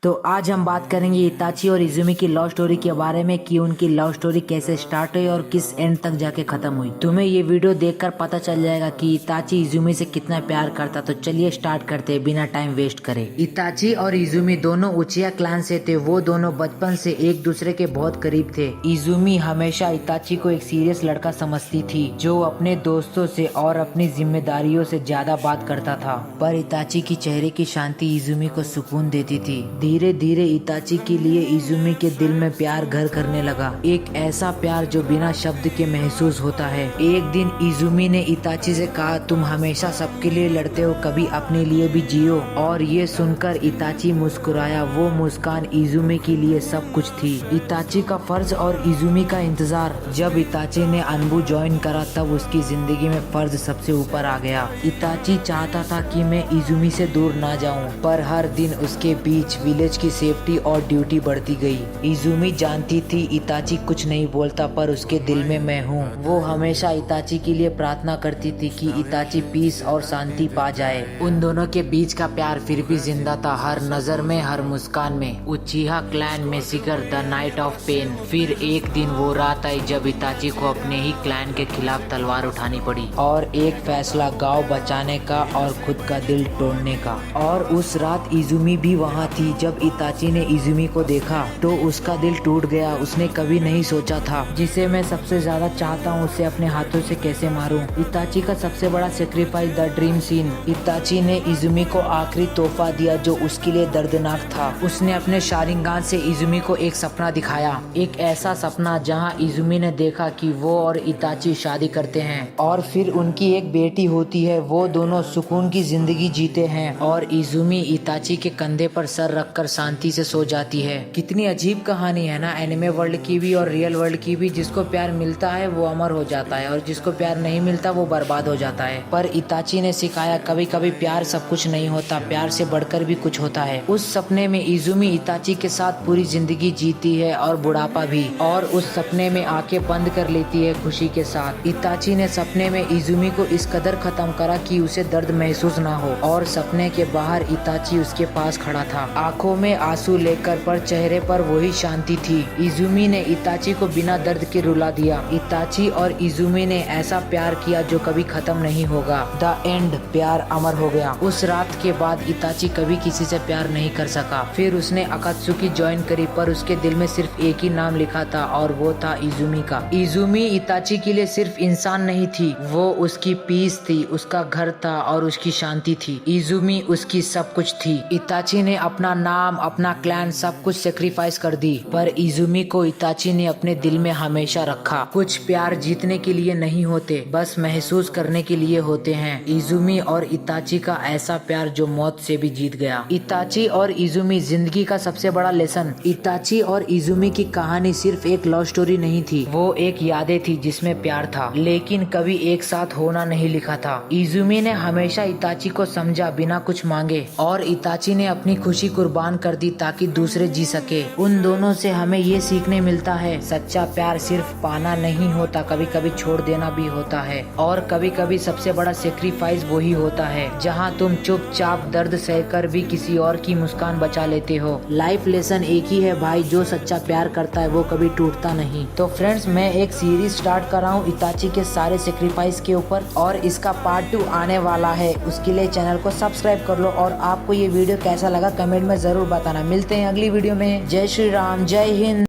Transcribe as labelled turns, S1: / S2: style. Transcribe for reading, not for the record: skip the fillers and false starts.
S1: तो आज हम बात करेंगे इताची और इजुमी की लव स्टोरी के बारे में कि उनकी लव स्टोरी कैसे स्टार्ट हुई और किस एंड तक जाके खत्म हुई। तुम्हें ये वीडियो देखकर पता चल जाएगा कि इताची इजुमी से कितना प्यार करता। तो चलिए स्टार्ट करते हैं बिना टाइम वेस्ट करे। इताची और इजुमी दोनों उचिया क्लान से थे। वो दोनों बचपन से एक दूसरे के बहुत करीब थे। इजुमी हमेशा इताची को एक सीरियस लड़का समझती थी जो अपने दोस्तों से और अपनी जिम्मेदारियों से ज्यादा बात करता था। पर इताची की चेहरे की शांति इजुमी को सुकून देती थी। धीरे धीरे इताची के लिए इजुमी के दिल में प्यार घर करने लगा। एक ऐसा प्यार जो बिना शब्द के महसूस होता है। एक दिन इजुमी ने इताची से कहा, तुम हमेशा सबके लिए लड़ते हो, कभी अपने लिए भी जियो। और ये सुनकर इताची मुस्कुराया। वो मुस्कान इजुमी के लिए सब कुछ थी। इताची का फर्ज और इजुमी का इंतजार। जब इताची ने अनबू ज्वाइन करा तब उसकी जिंदगी में फर्ज सबसे ऊपर आ गया। इताची चाहता था कि मैं इजुमी से दूर ना जाऊं, पर हर दिन उसके बीच विलेज की सेफ्टी और ड्यूटी बढ़ती गई। इजुमी जानती थी इताची कुछ नहीं बोलता पर उसके दिल में मैं हूँ। वो हमेशा इताची के लिए प्रार्थना करती थी कि इताची पीस और शांति पा जाए। उन दोनों के बीच का प्यार फिर भी जिंदा था, हर नजर में, हर मुस्कान में। Uchiha clan massacre the night of pain. फिर एक दिन वो रात आई जब इताची को अपने ही क्लैन के खिलाफ तलवार उठानी पड़ी और एक फैसला गांव बचाने का और खुद का दिल तोड़ने का। और उस रात इजुमी भी वहाँ थी। जब इताची ने इजुमी को देखा तो उसका दिल टूट गया। उसने कभी नहीं सोचा था जिसे मैं सबसे ज्यादा चाहता हूँ उसे अपने हाथों से कैसे मारूं। इताची का सबसे बड़ा sacrifice, the dream scene. Itachi ने इजुमी को आखिरी तोहफा दिया जो उसके लिए दर्दनाक था। उसने अपने शारिंगान से इजुमी को एक सपना दिखाया, एक ऐसा सपना जहाँ इजुमी ने देखा कि वो और इताची शादी करते हैं और फिर उनकी एक बेटी होती है। वो दोनों सुकून की जिंदगी जीते हैं और इजुमी इताची के कंधे पर सर रखकर शांति से सो जाती है। कितनी अजीब कहानी है ना, एनिमे वर्ल्ड की भी और रियल वर्ल्ड की भी। जिसको प्यार मिलता है वो अमर हो जाता है और जिसको प्यार नहीं मिलता वो बर्बाद हो जाता है। पर इताची ने सिखाया कभी कभी प्यार सब कुछ नहीं होता, प्यार से बढ़कर भी कुछ होता है। उस सपने में इजुमी इताची के साथ पूरी जिंदगी जीती है और बुढ़ापा भी, और उस सपने में आंखें बंद कर लेती है खुशी के साथ। इताची ने सपने में इजुमी को इस कदर खत्म करा कि उसे दर्द महसूस ना हो, और सपने के बाहर इताची उसके पास खड़ा था, आंखों में आंसू लेकर, पर चेहरे पर वही शांति थी। इजुमी ने इताची को बिना दर्द के रुला दिया। इताची और इजुमी ने ऐसा प्यार किया जो कभी खत्म नहीं होगा। द एंड, प्यार अमर हो गया। उस रात के बाद इताची कभी किसी से प्यार नहीं कर सका। फिर उसने अकात्सुकी ज्वाइन करी पर उसके दिल में सिर्फ एक ही नाम लिखा था और वो था इजुमी का। इजुमी इताची के लिए सिर्फ इंसान नहीं थी, वो उसकी पीस थी, उसका घर था और उसकी शांति थी। इजुमी उसकी सब कुछ थी। इताची ने अपना नाम, अपना क्लैन, सब कुछ सेक्रीफाइस कर दी, पर इजुमी को इताची ने अपने दिल में हमेशा रखा। कुछ प्यार जीतने के लिए नहीं होते, बस महसूस करने के लिए होते हैं। इजुमी और इताची का ऐसा प्यार जो मौत से भी जीत गया। इताची और इजुमी, जिंदगी का सबसे बड़ा लेसन। इताची और इजुमी की कहानी सिर्फ एक लव स्टोरी नहीं थी, वो एक यादें थी जिसमें प्यार था लेकिन कभी एक साथ होना नहीं लिखा था। इजुमी ने हमेशा इताची को समझा बिना कुछ मांगे, और इताची ने अपनी खुशी कुर्बान कर दी ताकि दूसरे जी सके। उन दोनों से हमें ये सीखने मिलता है, सच्चा प्यार सिर्फ पाना नहीं होता, कभी कभी छोड़ देना भी होता है। और कभी कभी सबसे बड़ा सेक्रीफाइस वही होता है जहाँ तुम चुपचाप दर्द सहकर भी किसी और की मुस्कान बचा लेते हो। लाइफ लेसन एक ही है भाई, जो सच्चा प्यार करता है वो कभी टूटता नहीं। तो फ्रेंड्स, मैं एक सीरीज स्टार्ट कर रहा हूँ इताची के सारे सेक्रीफाइस के ऊपर, और इसका पार्ट 2 आने वाला है। उसके लिए चैनल को सब्सक्राइब कर लो, और आपको ये वीडियो कैसा लगा कमेंट में जरूर बताना। मिलते हैं अगली वीडियो में। जय श्री राम, जय हिंद।